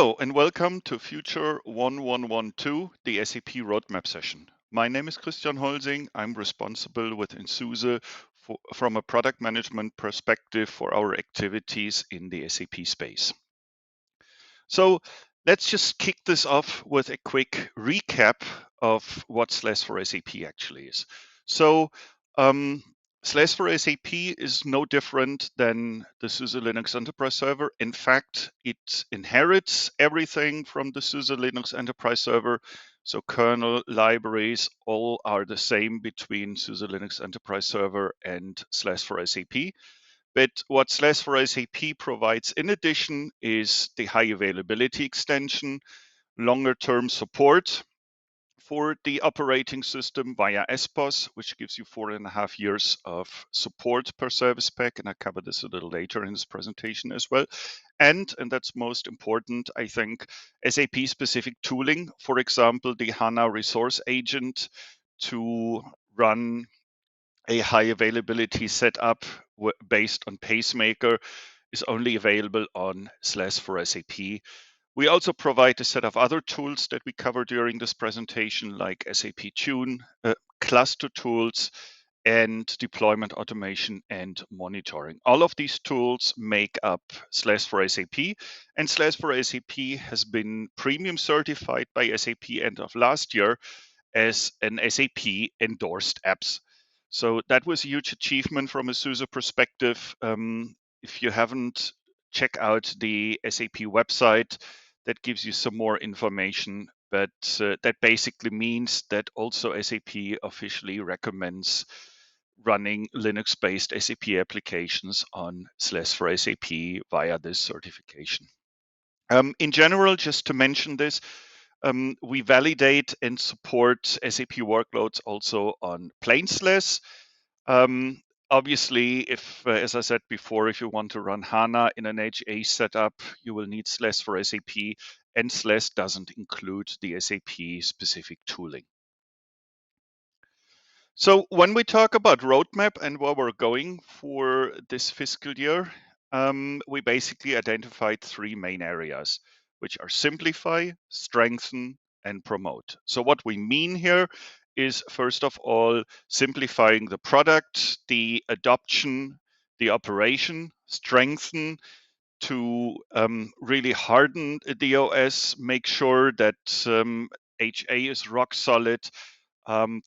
Hello and welcome to Future 1112, the SAP Roadmap session. My name is Christian Holsing. I'm responsible within SUSE from a product management perspective for our activities in the SAP space. So let's just kick this off with a quick recap of what SLES for SAP actually is. So SLES for SAP is no different than the SUSE Linux Enterprise Server. In fact, it inherits everything from the SUSE Linux Enterprise Server. So kernel, libraries, all are the same between SUSE Linux Enterprise Server and SLES for SAP. But what SLES for SAP provides in addition is the high availability extension, longer term support for the operating system via SPOS, which gives you 4.5 years of support per service pack. And I cover this a little later in this presentation as well. And that's most important, I think, SAP specific tooling, for example, the HANA resource agent to run a high availability setup based on Pacemaker is only available on SLES for SAP. We also provide a set of other tools that we cover during this presentation, like SAP Tune, cluster tools, and deployment automation and monitoring. All of these tools make up SLES for SAP, and SLES for SAP has been premium certified by SAP end of last year as an SAP endorsed apps. So that was a huge achievement from a SUSE perspective. If you haven't, check out the SAP website. That gives you some more information, but that basically means that also SAP officially recommends running Linux-based SAP applications on SLES for SAP via this certification. In general, just to mention this, we validate and support SAP workloads also on plain SLES. Obviously, if, as I said before, if you want to run HANA in an HA setup, you will need SLES for SAP, and SLES doesn't include the SAP specific tooling. So when we talk about roadmap and where we're going for this fiscal year, we basically identified three main areas, which are simplify, strengthen, and promote. So what we mean here is, first of all, simplifying the product, the adoption, the operation, strengthen to really harden the OS, make sure that HA is rock solid,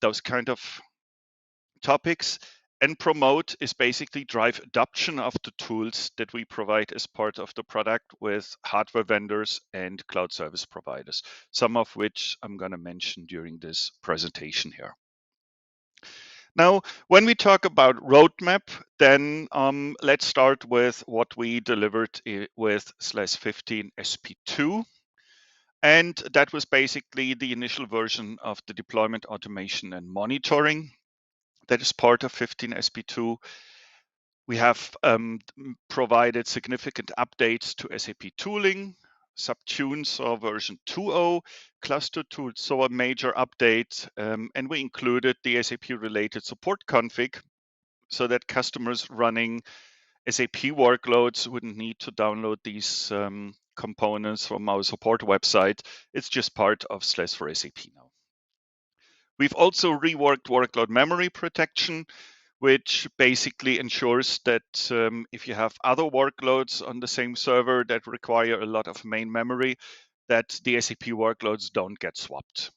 those kind of topics. And promote is basically drive adoption of the tools that we provide as part of the product with hardware vendors and cloud service providers, some of which I'm going to mention during this presentation here. Now, when we talk about roadmap, then let's start with what we delivered with SLES 15 SP2. And that was basically the initial version of the deployment automation and monitoring. That is part of 15 SP2. We have provided significant updates to SAP tooling. Subtune saw version 2.0, cluster tools saw a major update, and we included the SAP related support config so that customers running SAP workloads wouldn't need to download these components from our support website. It's just part of SLES for SAP now. We've also reworked workload memory protection, which basically ensures that if you have other workloads on the same server that require a lot of main memory, that the SAP workloads don't get swapped.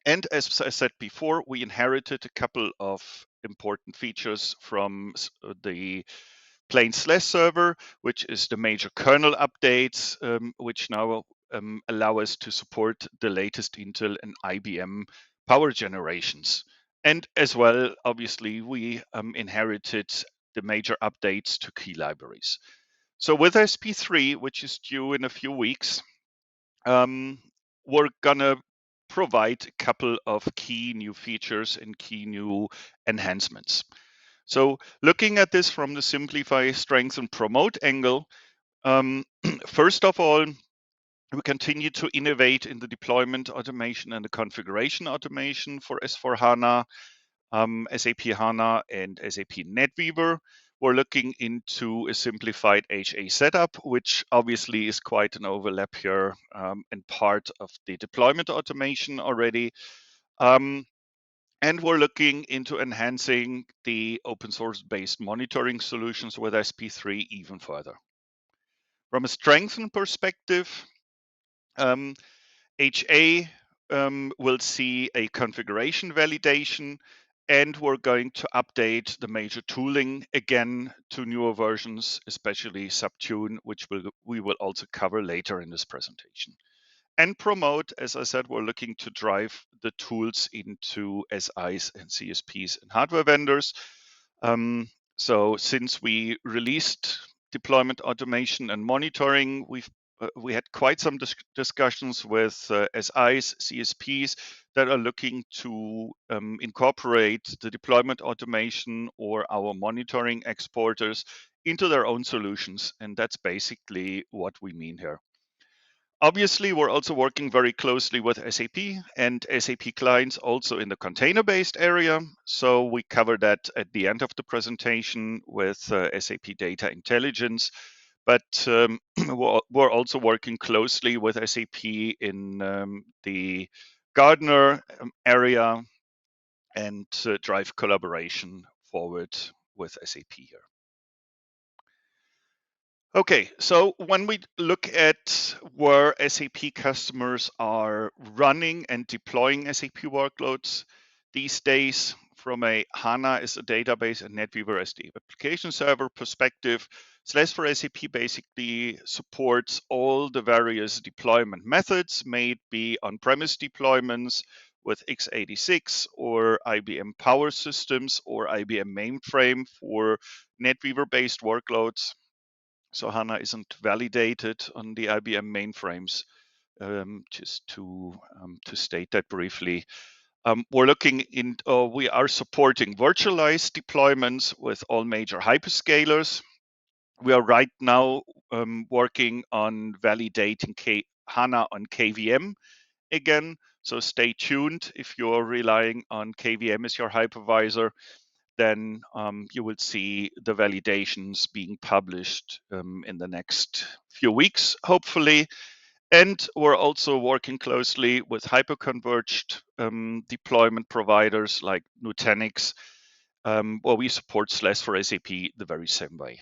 And as I said before, we inherited a couple of important features from the plain SLES server, which is the major kernel updates, which now allow us to support the latest Intel and IBM power generations. And as well, obviously, we inherited the major updates to key libraries. So with SP3, which is due in a few weeks, we're going to provide a couple of key new features and key new enhancements. So looking at this from the simplify, strengthen, promote angle, first of all, we continue to innovate in the deployment automation and the configuration automation for S4HANA, SAP HANA, and SAP NetWeaver. we're looking into a simplified HA setup, which obviously is quite an overlap here and part of the deployment automation already. And we're looking into enhancing the open source based monitoring solutions with SP3 even further. From a strengthen perspective, HA will see a configuration validation, and we're going to update the major tooling again to newer versions, especially subtune, which we will also cover later in this presentation. And promote, as I said, we're looking to drive the tools into SIs and CSPs and hardware vendors. So since we released deployment automation and monitoring, we had quite some discussions with SIs, CSPs that are looking to incorporate the deployment automation or our monitoring exporters into their own solutions. And that's basically what we mean here. Obviously, we're also working very closely with SAP and SAP clients also in the container-based area. So we cover that at the end of the presentation with SAP Data Intelligence. But we're also working closely with SAP in the Gartner area and drive collaboration forward with SAP here. Okay, so when we look at where SAP customers are running and deploying SAP workloads these days, from a HANA as a database and NetWeaver as the application server perspective, SLES for SAP basically supports all the various deployment methods, may it be on-premise deployments with x86 or IBM Power Systems or IBM Mainframe for NetWeaver-based workloads. So HANA isn't validated on the IBM mainframes. Just to state that briefly, we are supporting virtualized deployments with all major hyperscalers. We are right now working on validating HANA on KVM again. So stay tuned if you're relying on KVM as your hypervisor. Then you will see the validations being published in the next few weeks, hopefully. And we're also working closely with hyperconverged deployment providers like Nutanix, where we support SLES for SAP the very same way.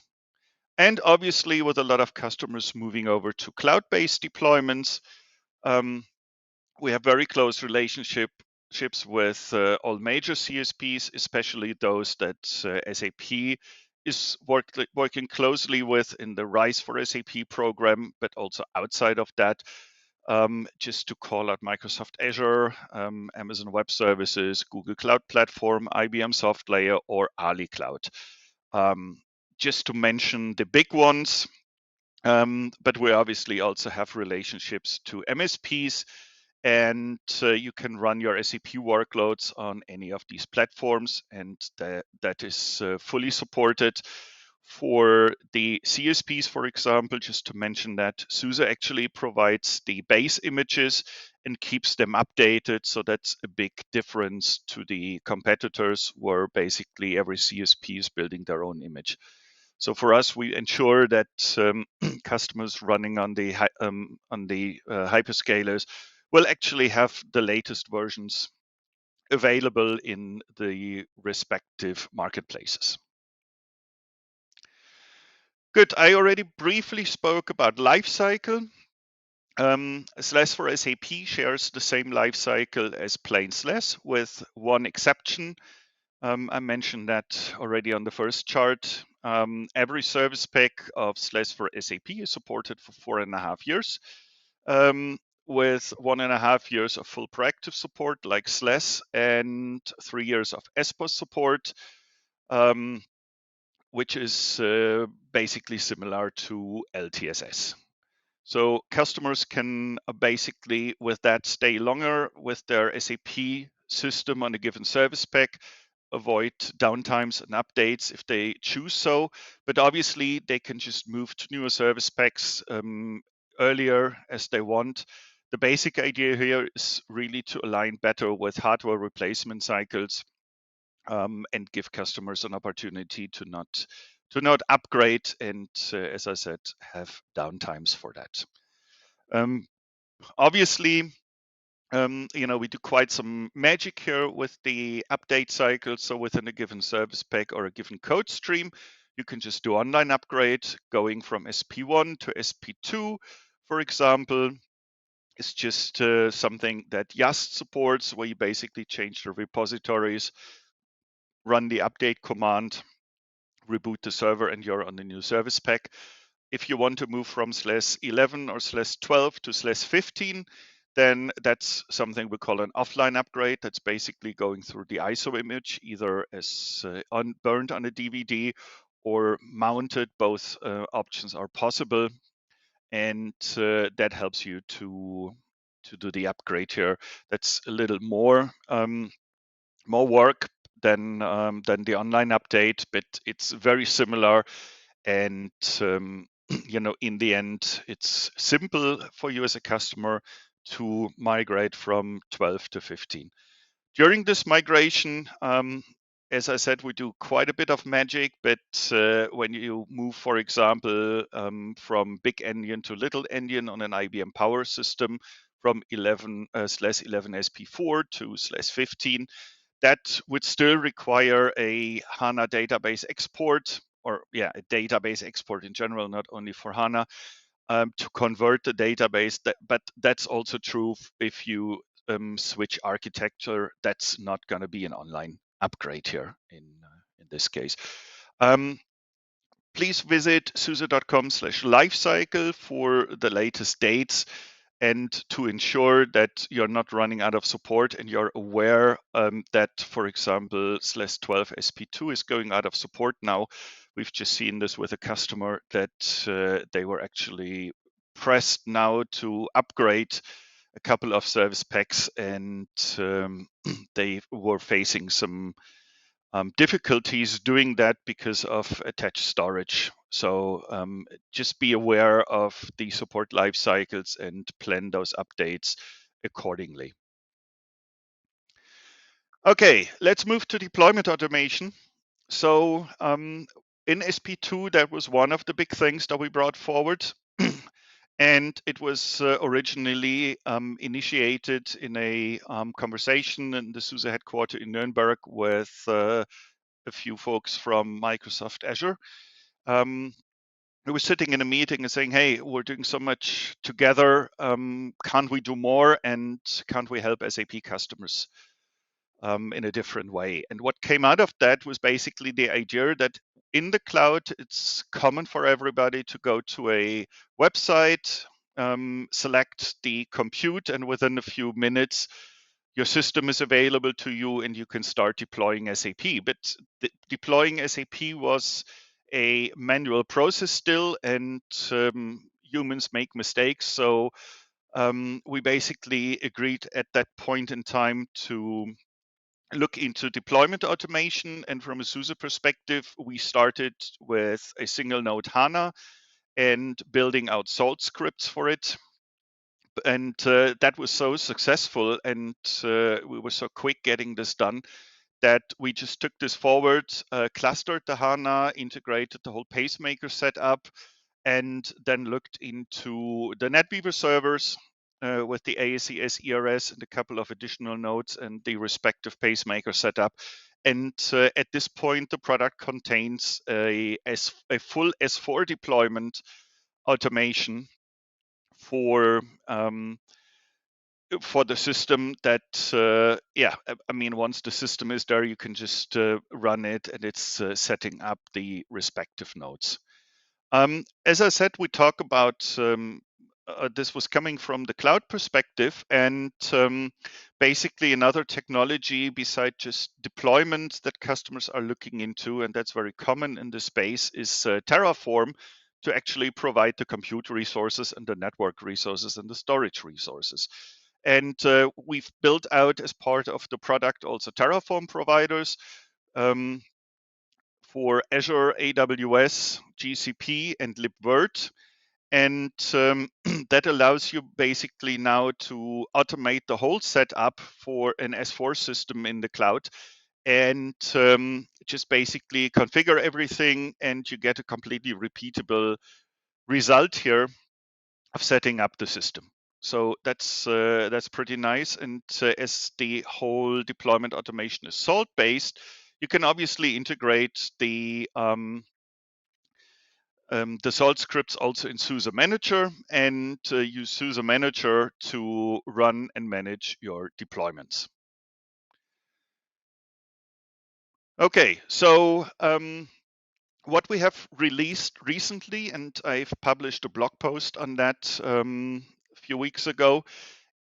And obviously, with a lot of customers moving over to cloud-based deployments, we have very close relationships with all major CSPs, especially those that SAP is working closely with in the Rise for SAP program, but also outside of that. Just to call out Microsoft Azure, Amazon Web Services, Google Cloud Platform, IBM SoftLayer, or Ali Cloud. Just to mention the big ones, but we obviously also have relationships to MSPs, and you can run your SAP workloads on any of these platforms, and that is fully supported. For the CSPs, for example, just to mention that SUSE actually provides the base images and keeps them updated. So that's a big difference to the competitors, where basically every CSP is building their own image. So for us, we ensure that customers running on the hyperscalers will actually have the latest versions available in the respective marketplaces. Good. I already briefly spoke about Lifecycle. SLES for SAP shares the same lifecycle as plain SLES, with one exception. I mentioned that already on the first chart. Every service pack of SLES for SAP is supported for 4.5 years, with 1.5 years of full proactive support like SLES and 3 years of SPOS support, which is basically similar to LTSS. So customers can basically, with that, stay longer with their SAP system on a given service pack, avoid downtimes and updates if they choose so. But obviously, they can just move to newer service packs earlier as they want. The basic idea here is really to align better with hardware replacement cycles and give customers an opportunity to not upgrade and, as I said, have downtimes for that. Obviously, we do quite some magic here with the update cycle. So within a given service pack or a given code stream, you can just do online upgrade going from SP1 to SP2, for example. It's just something that Yast supports, where you basically change the repositories, run the update command, reboot the server, and you're on the new service pack. If you want to move from SLES 11 or SLES 12 to SLES 15, then that's something we call an offline upgrade. That's basically going through the ISO image, either as burned on a DVD or mounted. Both options are possible, and that helps you to do the upgrade here. That's a little more work than the online update, but it's very similar. And in the end, it's simple for you as a customer to migrate from 12 to 15. During this migration, as I said, we do quite a bit of magic, but when you move, for example, from big endian to little endian on an IBM Power system, from SLES 11 SP4 to SLES 15, that would still require a HANA database export, or a database export in general, not only for HANA, to convert the database. But that's also true if you switch architecture. That's not going to be an online upgrade here in this case. Please visit suse.com/lifecycle for the latest dates, and to ensure that you're not running out of support and you're aware that, for example, SLES 12 SP2 is going out of support now. We've just seen this with a customer that they were actually pressed now to upgrade a couple of service packs, and they were facing some difficulties doing that because of attached storage. So just be aware of the support life cycles and plan those updates accordingly. Okay, let's move to deployment automation. So in SP2, that was one of the big things that we brought forward. And it was originally initiated in a conversation in the SUSE headquarters in Nuremberg with a few folks from Microsoft Azure. We were sitting in a meeting and saying, hey, we're doing so much together. Can't we do more? And can't we help SAP customers in a different way? And what came out of that was basically the idea that in the cloud, it's common for everybody to go to a website, select the compute, and within a few minutes, your system is available to you and you can start deploying SAP. But deploying SAP was a manual process still, and humans make mistakes. So we basically agreed at that point in time to look into deployment automation. And from a SUSE perspective, we started with a single node HANA and building out salt scripts for it. And that was so successful, and we were so quick getting this done, that we just took this forward, clustered the HANA, integrated the whole pacemaker setup, and then looked into the NetWeaver servers with the ASES ERS and a couple of additional nodes and the respective pacemaker setup. And at this point, the product contains a full S4 deployment automation for the system that, I mean, once the system is there, you can just run it, and it's setting up the respective nodes. As I said, we talk about this was coming from the cloud perspective, and basically another technology beside just deployment that customers are looking into, and that's very common in this space, is Terraform, to actually provide the compute resources and the network resources and the storage resources. And we've built out, as part of the product, also Terraform providers for Azure, AWS, GCP, and libvirt. And that allows you basically now to automate the whole setup for an S4 system in the cloud. and just basically configure everything, and you get a completely repeatable result here of setting up the system. So that's pretty nice. And as the whole deployment automation is salt based, you can obviously integrate the salt scripts also in SUSE Manager, and use SUSE Manager to run and manage your deployments. Okay, so what we have released recently, and I've published a blog post on that a few weeks ago,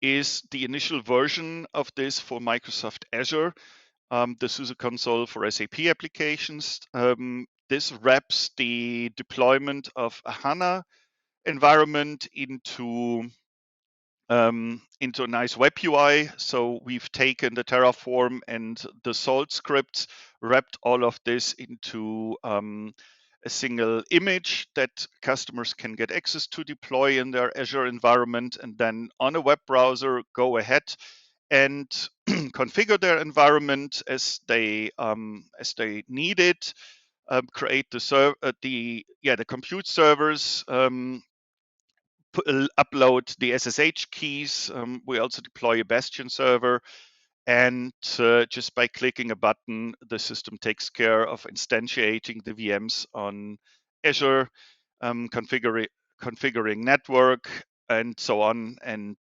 is the initial version of this for Microsoft Azure, the SUSE Console for SAP applications. This wraps the deployment of a HANA environment into a nice web UI. So we've taken the Terraform and the Salt scripts, wrapped all of this into a single image that customers can get access to deploy in their Azure environment, and then on a web browser go ahead and configure their environment as they need it. Create the compute servers. Upload the SSH keys. We also deploy a Bastion server, and just by clicking a button, the system takes care of instantiating the VMs on Azure, configuring network, and so on. And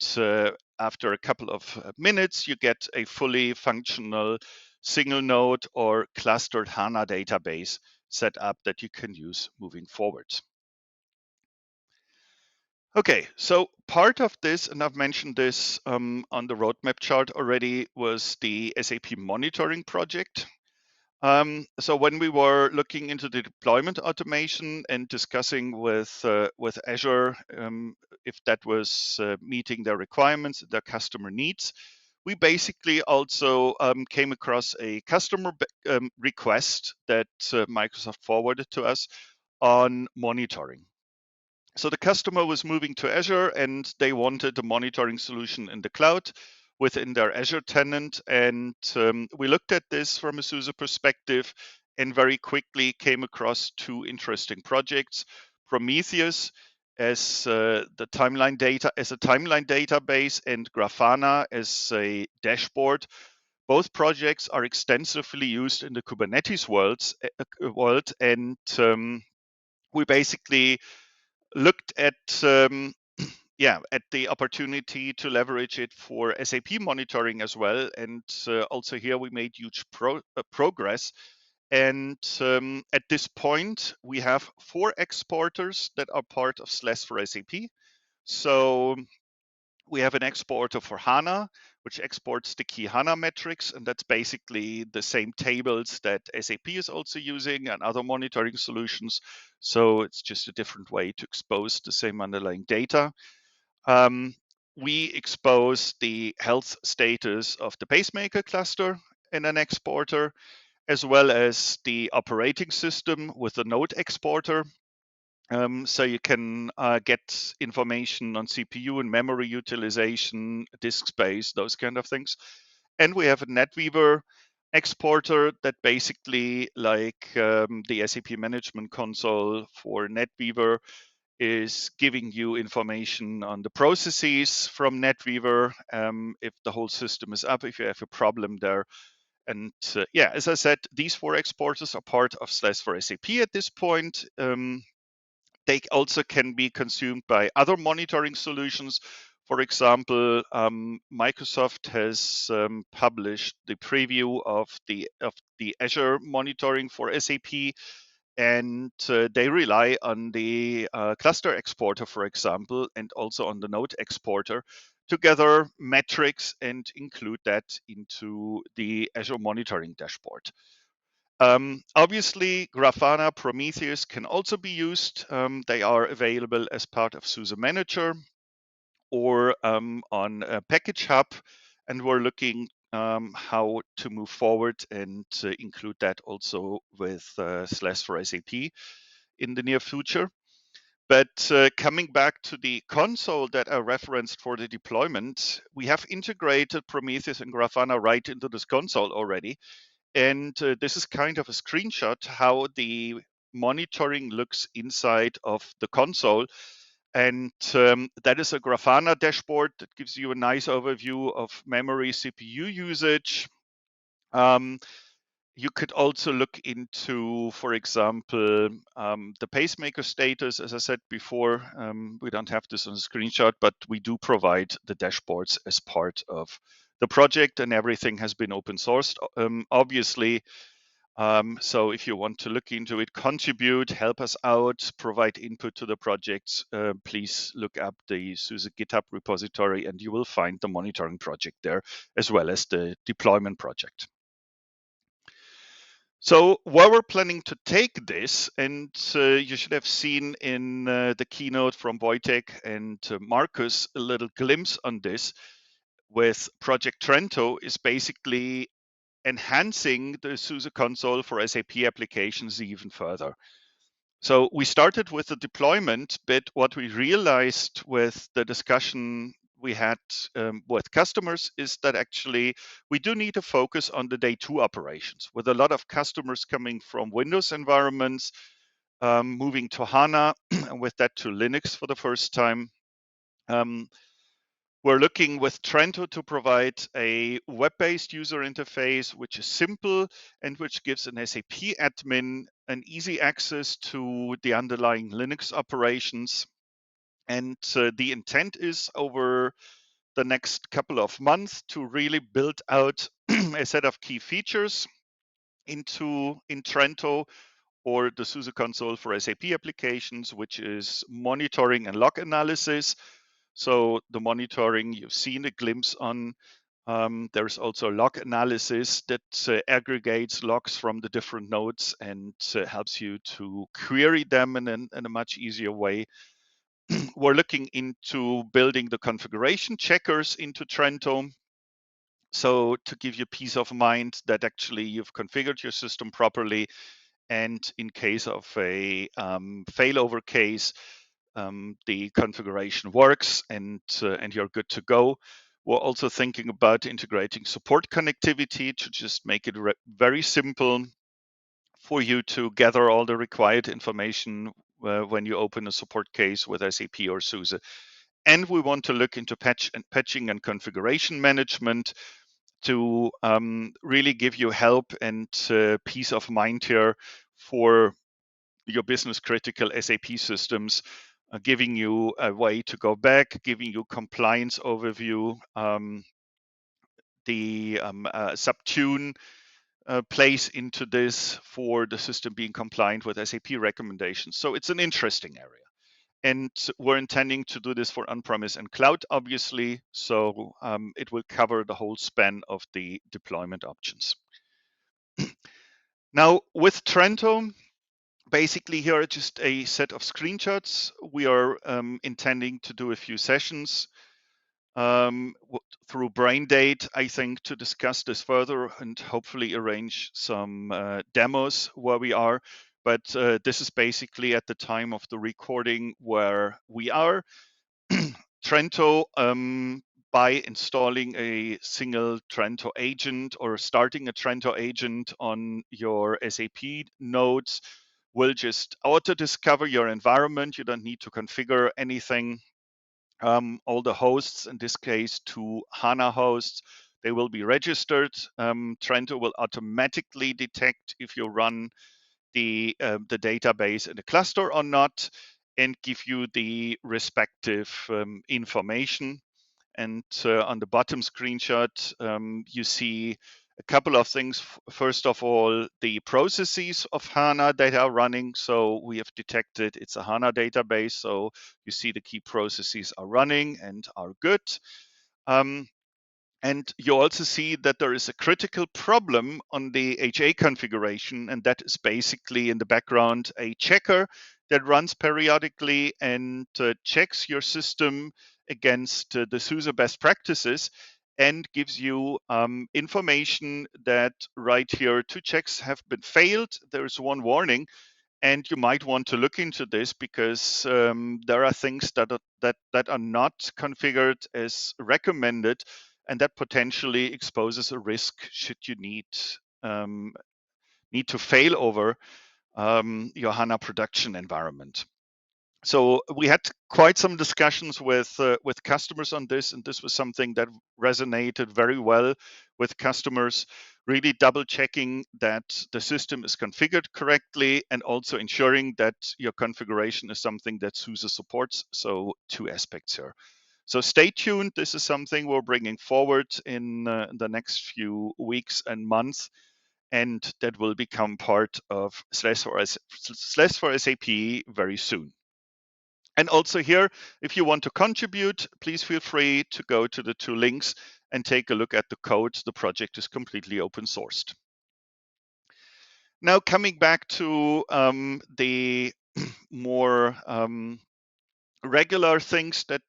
after a couple of minutes, you get a fully functional single node or clustered HANA database set up that you can use moving forward. Okay, so part of this, and I've mentioned this on the roadmap chart already, was the SAP Monitoring project. So when we were looking into the deployment automation and discussing with Azure if that was meeting their requirements, their customer needs, we basically also came across a customer request that Microsoft forwarded to us on monitoring. So the customer was moving to Azure, and they wanted a monitoring solution in the cloud within their Azure tenant. And we looked at this from a SUSE perspective and very quickly came across two interesting projects: Prometheus as a timeline database, and Grafana as a dashboard. Both projects are extensively used in the Kubernetes world, and we basically looked at at the opportunity to leverage it for SAP monitoring as well. And also here we made huge progress. And at this point, we have 4 exporters that are part of SLES for SAP. So we have an exporter for HANA, which exports the key HANA metrics, and that's basically the same tables that SAP is also using and other monitoring solutions. So it's just a different way to expose the same underlying data. We expose the health status of the pacemaker cluster in an exporter, as well as the operating system with the node exporter. So you can get information on CPU and memory utilization, disk space, those kind of things. And we have a NetWeaver exporter that basically, like the SAP Management Console for NetWeaver, is giving you information on the processes from NetWeaver, if the whole system is up, if you have a problem there. And as I said, these 4 exporters are part of SLES for SAP at this point. They also can be consumed by other monitoring solutions. For example, Microsoft has published the preview of the Azure monitoring for SAP, and they rely on the cluster exporter, for example, and also on the node exporter to gather metrics and include that into the Azure monitoring dashboard. Obviously, Grafana, Prometheus can also be used. They are available as part of SUSE Manager or on a Package Hub, and we're looking how to move forward and include that also with SLES for SAP in the near future. But coming back to the console that I referenced for the deployment, we have integrated Prometheus and Grafana right into this console already. And this is kind of a screenshot how the monitoring looks inside of the console. And that is a Grafana dashboard that gives you a nice overview of memory CPU usage. You could also look into, for example, the pacemaker status. As I said before, we don't have this on the screenshot, but we do provide the dashboards as part of the project, and everything has been open sourced, obviously. So if you want to look into it, contribute, help us out, provide input to the projects, please look up the SUSE GitHub repository and you will find the monitoring project there, as well as the deployment project. So where we're planning to take this, and you should have seen in the keynote from Wojtek and Marcus a little glimpse on this with Project Trento, is basically enhancing the SUSE console for SAP applications even further. So we started with the deployment, but what we realized with the discussion we had with customers is that actually we do need to focus on the day two operations, with a lot of customers coming from Windows environments, moving to HANA, and with that to Linux for the first time. We're looking with Trento to provide a web-based user interface, which is simple and which gives an SAP admin an easy access to the underlying Linux operations. And the intent is over the next couple of months to really build out a set of key features in Trento or the SUSE console for SAP applications, which is monitoring and log analysis. So the monitoring, you've seen a glimpse on. There's also log analysis that aggregates logs from the different nodes and helps you to query them in a much easier way. We're looking into building the configuration checkers into Trento. So to give you peace of mind that actually you've configured your system properly, and in case of a failover case, the configuration works and you're good to go. We're also thinking about integrating support connectivity to just make it very simple for you to gather all the required information when you open a support case with SAP or SUSE. And we want to look into patching and configuration management to really give you help and peace of mind here for your business critical SAP systems, giving you a way to go back, giving you compliance overview. The subtune plays into this for the system being compliant with SAP recommendations. So it's an interesting area. And we're intending to do this for on-premise and cloud, obviously. So it will cover the whole span of the deployment options. Now, with Trento, basically here are just a set of screenshots. We are intending to do a few sessions through Braindate, I think, to discuss this further and hopefully arrange some demos where we are. But this is basically at the time of the recording where we are. Trento, by installing a single Trento agent or starting a Trento agent on your SAP nodes, will just auto-discover your environment. You don't need to configure anything. All the hosts, in this case, 2 HANA hosts, they will be registered. Trento will automatically detect if you run the database in a cluster or not, and give you the respective information. And on the bottom screenshot, you see a couple of things. First of all, the processes of HANA that are running. So we have detected it's a HANA database. So you see the key processes are running and are good. And you also see that there is a critical problem on the HA configuration, and that is basically in the background a checker that runs periodically and checks your system against the SUSE best practices and gives you information that right here 2 checks have been failed. There's 1 warning. And you might want to look into this because there are things that are not configured as recommended, and that potentially exposes a risk should you need need to fail over your HANA production environment. So we had quite some discussions with customers on this, and this was something that resonated very well with customers. Really double checking that the system is configured correctly, and also ensuring that your configuration is something that SUSE supports. So two aspects here. So stay tuned. This is something we're bringing forward in the next few weeks and months, and that will become part of SLES for SAP very soon. And also here, if you want to contribute, please feel free to go to the two links and take a look at the code. The project is completely open sourced. Now coming back to the more regular things that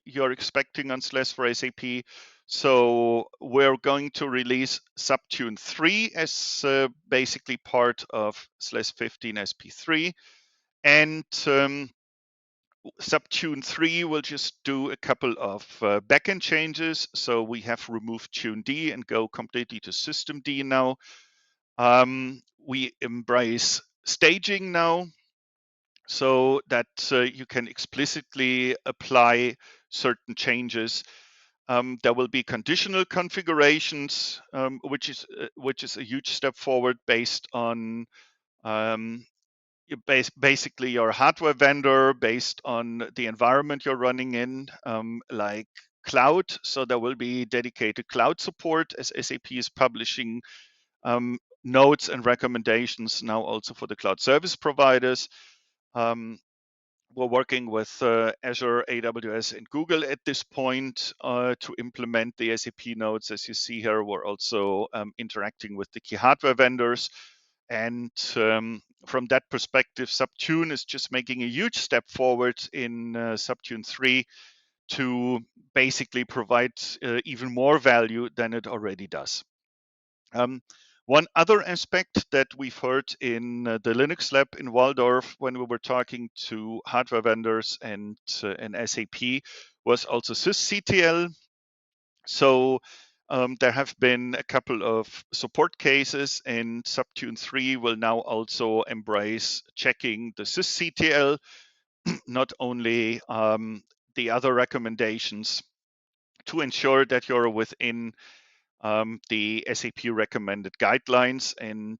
you're expecting on SLES for SAP. So we're going to release Subtune 3 as basically part of SLES 15 SP3. And Subtune 3 will just do a couple of backend changes. So we have removed Tune D and go completely to System D now. We embrace staging now, so that you can explicitly apply certain changes. There will be conditional configurations, which is a huge step forward based on basically your hardware vendor, based on the environment you're running in, like cloud. So there will be dedicated cloud support, as SAP is publishing notes and recommendations now also for the cloud service providers. We're working with Azure, AWS, and Google at this point to implement the SAP nodes. As you see here, we're also interacting with the key hardware vendors. And from that perspective, Subtune is just making a huge step forward in Subtune 3 to basically provide even more value than it already does. One other aspect that we've heard in the Linux lab in Waldorf when we were talking to hardware vendors and SAP was also sysctl. So there have been a couple of support cases, and Subtune 3 will now also embrace checking the sysctl, not only the other recommendations, to ensure that you're within the SAP recommended guidelines. And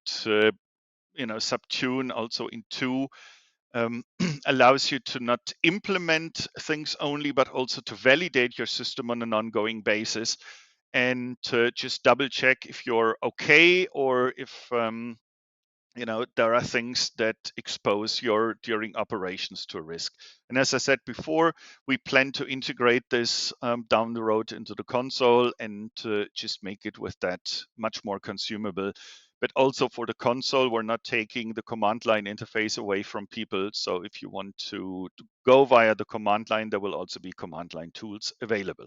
Subtune also in 2 allows you to not implement things only, but also to validate your system on an ongoing basis, and to just double check if you're okay, or if there are things that expose your during operations to a risk. And as I said before, we plan to integrate this down the road into the console, and just make it with that much more consumable. But also for the console, we're not taking the command line interface away from people. So if you want to go via the command line, there will also be command line tools available.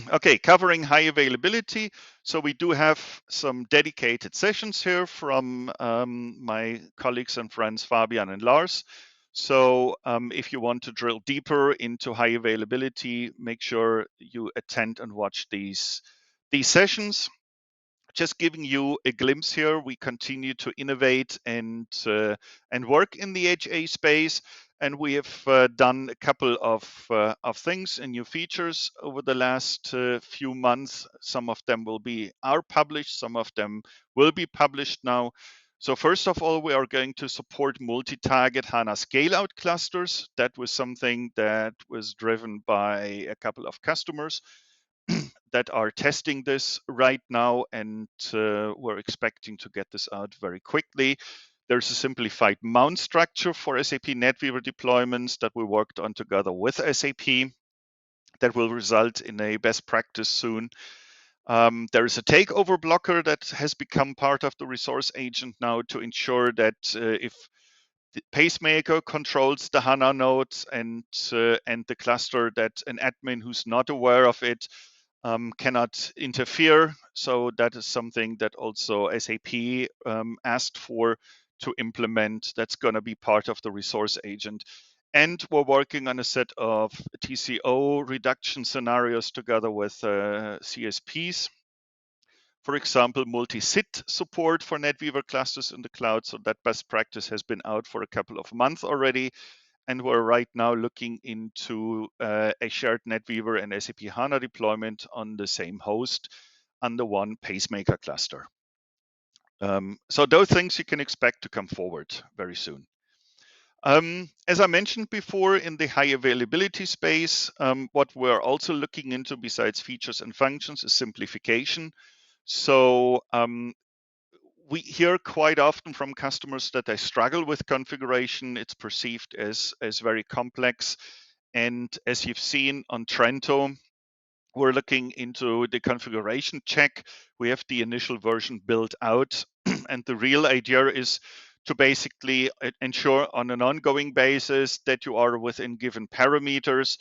Okay, covering high availability. So we do have some dedicated sessions here from my colleagues and friends Fabian and Lars. So if you want to drill deeper into high availability, make sure you attend and watch these sessions. Just giving you a glimpse here, we continue to innovate and work in the HA space, and we have done a couple of things and new features over the last few months. Some of them are published, some of them will be published now. So first of all, we are going to support multi-target HANA scale-out clusters. That was something that was driven by a couple of customers that are testing this right now, and we're expecting to get this out very quickly. There's a simplified mount structure for SAP NetWeaver deployments that we worked on together with SAP that will result in a best practice soon. There is a takeover blocker that has become part of the resource agent now to ensure that if the pacemaker controls the HANA nodes and the cluster, that an admin who's not aware of it cannot interfere. So that is something that also SAP asked for to implement. That's going to be part of the resource agent. And we're working on a set of TCO reduction scenarios together with CSPs For example, multi-SIT support for NetWeaver clusters in the cloud. So that best practice has been out for a couple of months already. And we're right now looking into a shared NetWeaver and SAP HANA deployment on the same host under one pacemaker cluster. So those things you can expect to come forward very soon. As I mentioned before, in the high availability space, what we're also looking into besides features and functions is simplification. So we hear quite often from customers that they struggle with configuration. It's perceived as very complex. And as you've seen on Trento, we're looking into the configuration check. We have the initial version built out. And the real idea is to basically ensure on an ongoing basis that you are within given parameters,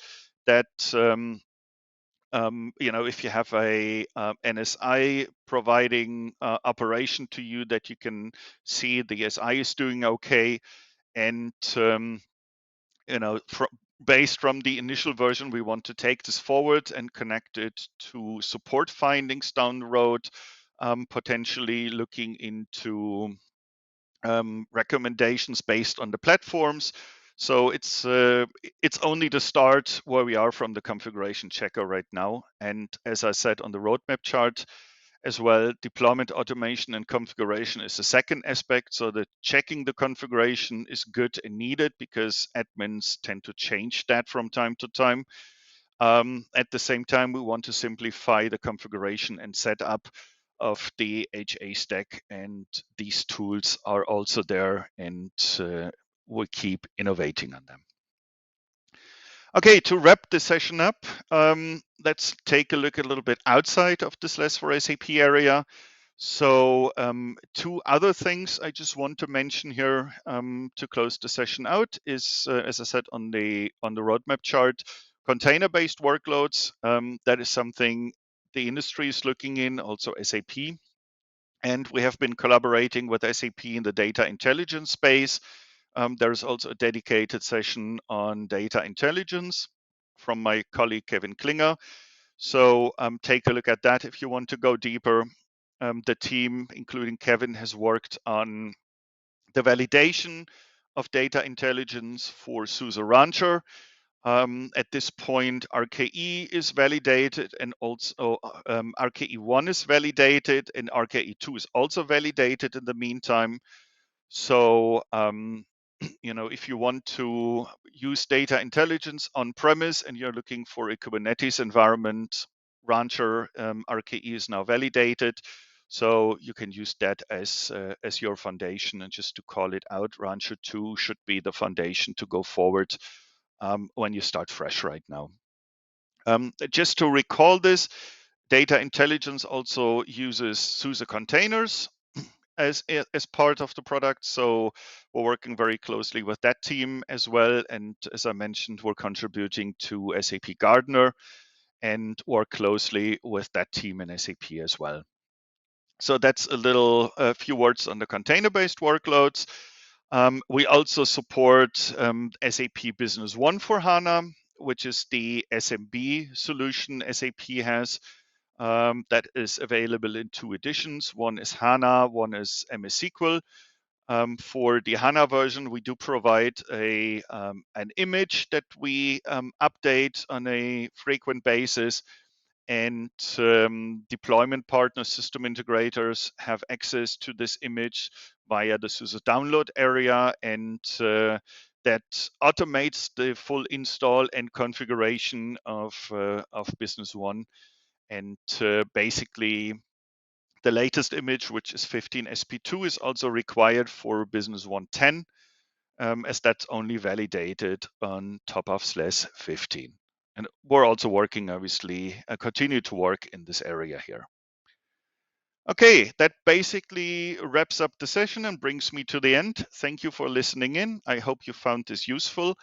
that if you have a NSI providing operation to you, that you can see the SI is doing okay. And based from the initial version, we want to take this forward and connect it to support findings down the road, potentially looking into recommendations based on the platforms. So it's only the start where we are from the configuration checker right now. And as I said on the roadmap chart as well, deployment automation and configuration is the second aspect. So the checking the configuration is good and needed because admins tend to change that from time to time. At the same time, we want to simplify the configuration and setup of the HA stack, and these tools are also there, and we'll keep innovating on them. Okay, to wrap the session up, let's take a look a little bit outside of the SLES for SAP area. So two other things I just want to mention here to close the session out is, as I said on the roadmap chart, container-based workloads. That is something the industry is looking in, also SAP. And we have been collaborating with SAP in the data intelligence space. There is also a dedicated session on data intelligence from my colleague Kevin Klinger. So take a look at that if you want to go deeper. The team, including Kevin, has worked on the validation of data intelligence for SUSE Rancher. At this point, RKE is validated, and also RKE1 is validated, and RKE2 is also validated in the meantime. So, if you want to use data intelligence on premise and you're looking for a Kubernetes environment, Rancher RKE is now validated. So you can use that as your foundation, and just to call it out, Rancher 2 should be the foundation to go forward when you start fresh right now. Just to recall this, data intelligence also uses SUSE containers as part of the product. So we're working very closely with that team as well. And as I mentioned, we're contributing to SAP Gardener and work closely with that team in SAP as well. So that's a few words on the container-based workloads. We also support SAP Business One for HANA, which is the SMB solution SAP has. That is available in two editions. One is HANA, one is MS SQL. For the HANA version, we do provide an image that we update on a frequent basis, and deployment partners, system integrators have access to this image via the SUSE download area, and that automates the full install and configuration of Business One. And basically, the latest image, which is 15 SP2, is also required for Business One 10, as that's only validated on top of SLES 15. And we're also working, obviously, continue to work in this area here. Okay, that basically wraps up the session and brings me to the end. Thank you for listening in. I hope you found this useful.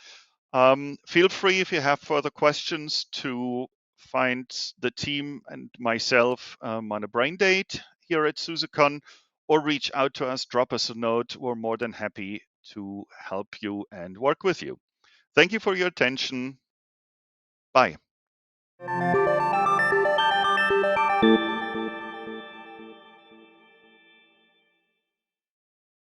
Feel free, if you have further questions, to find the team and myself on a brain date here at SUSECON, or reach out to us, drop us a note. We're more than happy to help you and work with you. Thank you for your attention. Bye.